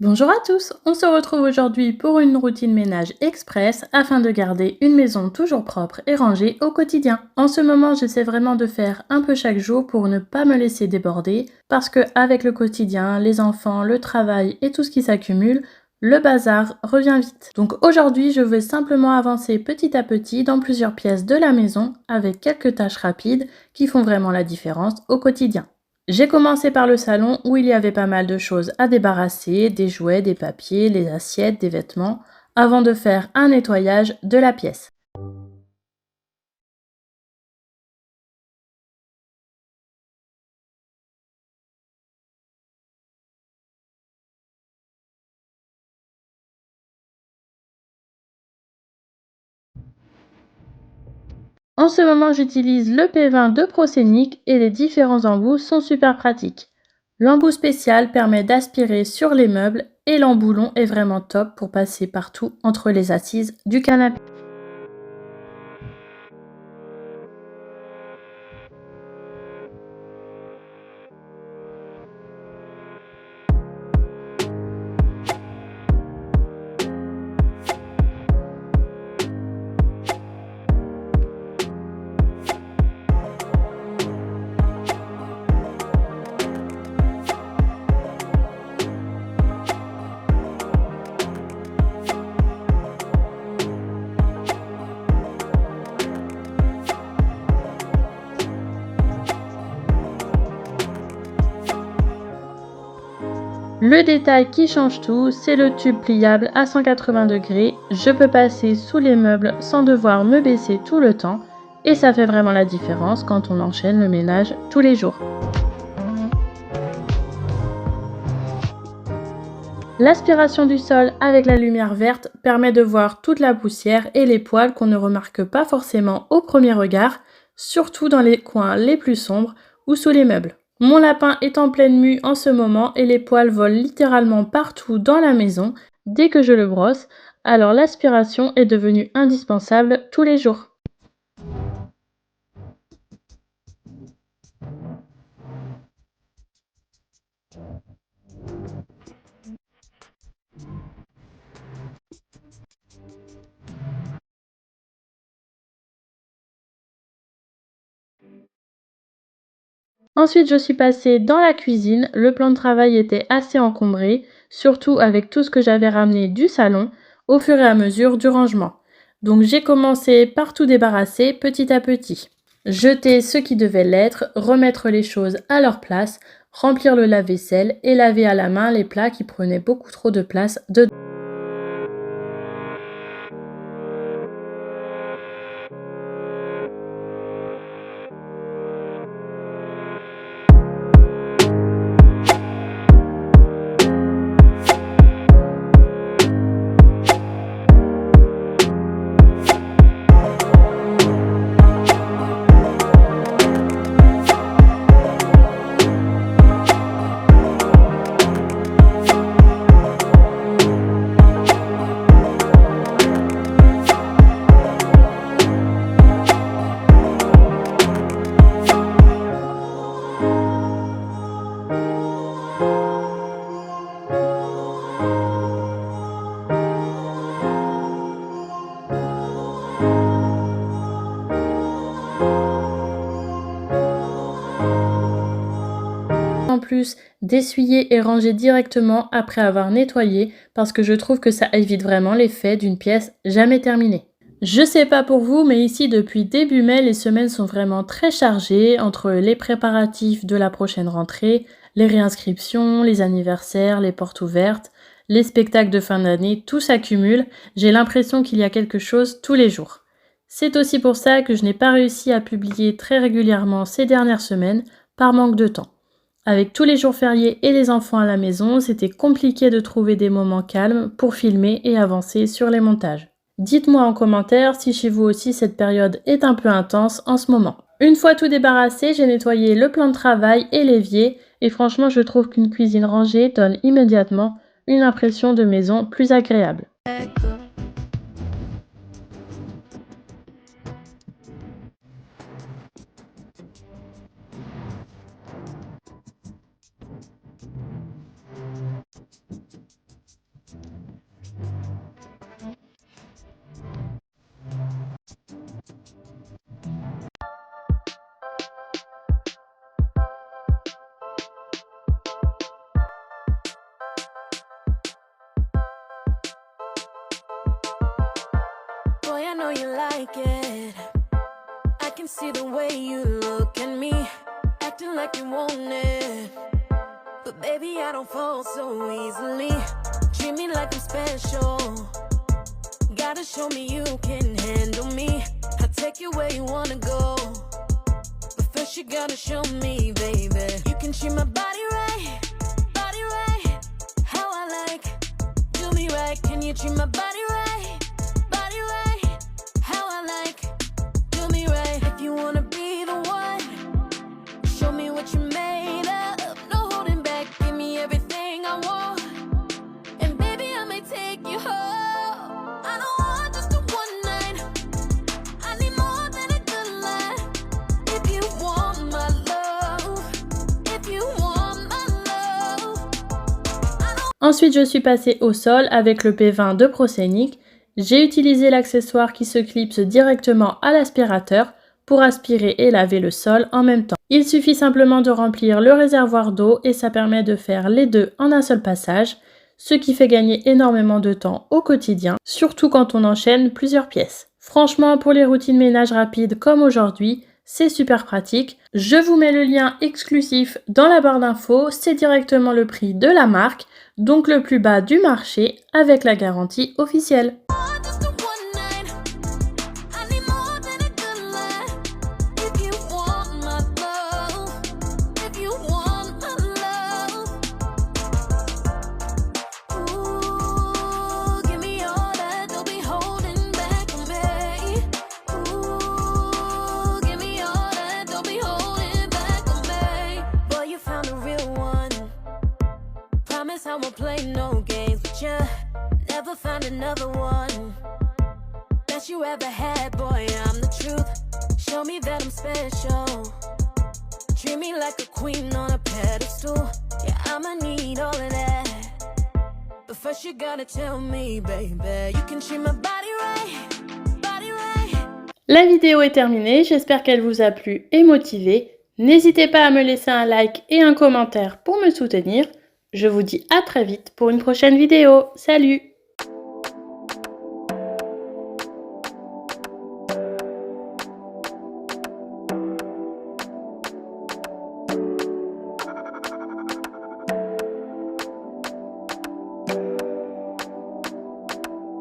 Bonjour à tous, on se retrouve aujourd'hui pour une routine ménage express afin de garder une maison toujours propre et rangée au quotidien. En ce moment, j'essaie vraiment de faire un peu chaque jour pour ne pas me laisser déborder parce que avec le quotidien, les enfants, le travail et tout ce qui s'accumule, le bazar revient vite. Donc aujourd'hui, je vais simplement avancer petit à petit dans plusieurs pièces de la maison avec quelques tâches rapides qui font vraiment la différence au quotidien. J'ai commencé par le salon où il y avait pas mal de choses à débarrasser, des jouets, des papiers, les assiettes, des vêtements, avant de faire un nettoyage de la pièce. En ce moment, j'utilise le P20 de Proscenic et les différents embouts sont super pratiques. L'embout spécial permet d'aspirer sur les meubles et l'emboulon est vraiment top pour passer partout entre les assises du canapé. Le détail qui change tout, c'est le tube pliable à 180 degrés. Je peux passer sous les meubles sans devoir me baisser tout le temps et ça fait vraiment la différence quand on enchaîne le ménage tous les jours. L'aspiration du sol avec la lumière verte permet de voir toute la poussière et les poils qu'on ne remarque pas forcément au premier regard, surtout dans les coins les plus sombres ou sous les meubles. Mon lapin est en pleine mue en ce moment et les poils volent littéralement partout dans la maison dès que je le brosse, alors l'aspiration est devenue indispensable tous les jours. Ensuite, je suis passée dans la cuisine. Le plan de travail était assez encombré, surtout avec tout ce que j'avais ramené du salon au fur et à mesure du rangement. Donc j'ai commencé par tout débarrasser petit à petit. Jeter ce qui devait l'être, remettre les choses à leur place, remplir le lave-vaisselle et laver à la main les plats qui prenaient beaucoup trop de place dedans. En plus d'essuyer et ranger directement après avoir nettoyé parce que je trouve que ça évite vraiment l'effet d'une pièce jamais terminée. Je sais pas pour vous, mais ici depuis début mai, les semaines sont vraiment très chargées entre les préparatifs de la prochaine rentrée, les réinscriptions, les anniversaires, les portes ouvertes, les spectacles de fin d'année, tout s'accumule. J'ai l'impression qu'il y a quelque chose tous les jours. C'est aussi pour ça que je n'ai pas réussi à publier très régulièrement ces dernières semaines par manque de temps. Avec tous les jours fériés et les enfants à la maison, c'était compliqué de trouver des moments calmes pour filmer et avancer sur les montages. Dites-moi en commentaire si chez vous aussi cette période est un peu intense en ce moment. Une fois tout débarrassé, j'ai nettoyé le plan de travail et l'évier et franchement je trouve qu'une cuisine rangée donne immédiatement une impression de maison plus agréable. Boy, I know you like it. I can see the way you look at me, acting like you want it. But baby, I don't fall so easily. Treat me like I'm special. Gotta show me you can handle me. I'll take you where you wanna go. But first you gotta show me, baby. You can treat my body right, how I like. Do me right, can you treat my body right, how I like. Do me right, if you wanna be the one. Show me what you're made of, no holding back. Give me everything I want, and baby I may take you home. I don't want just a one night, I need more than a good line. If you want my love, if you want my love, I don't... Ensuite, je suis passée au sol avec le P20 de Proscenic. J'ai utilisé l'accessoire qui se clipse directement à l'aspirateur pour aspirer et laver le sol en même temps. Il suffit simplement de remplir le réservoir d'eau et ça permet de faire les deux en un seul passage, ce qui fait gagner énormément de temps au quotidien, surtout quand on enchaîne plusieurs pièces. Franchement, pour les routines ménage rapides comme aujourd'hui, c'est super pratique. Je vous mets le lien exclusif dans la barre d'infos, c'est directement le prix de la marque, donc le plus bas du marché avec la garantie officielle. just a one night, I need more than a good line. If you want my love, if you want my love, ooh, give me all that, don't be holding back on me. Ooh, give me all that, don't be holding back on me. Boy, you found a real one. Promise I won't play no games with ya. Never find another one that you ever had, boy, I'm the truth. Show me that I'm special. Treat me like a queen on a pedestal. Yeah, I'ma need all of that. But first you gotta tell me, baby, you can treat my body right, body right. La vidéo est terminée, j'espère qu'elle vous a plu et motivé. N'hésitez pas à me laisser un like et un commentaire pour me soutenir. Je vous dis à très vite pour une prochaine vidéo. Salut!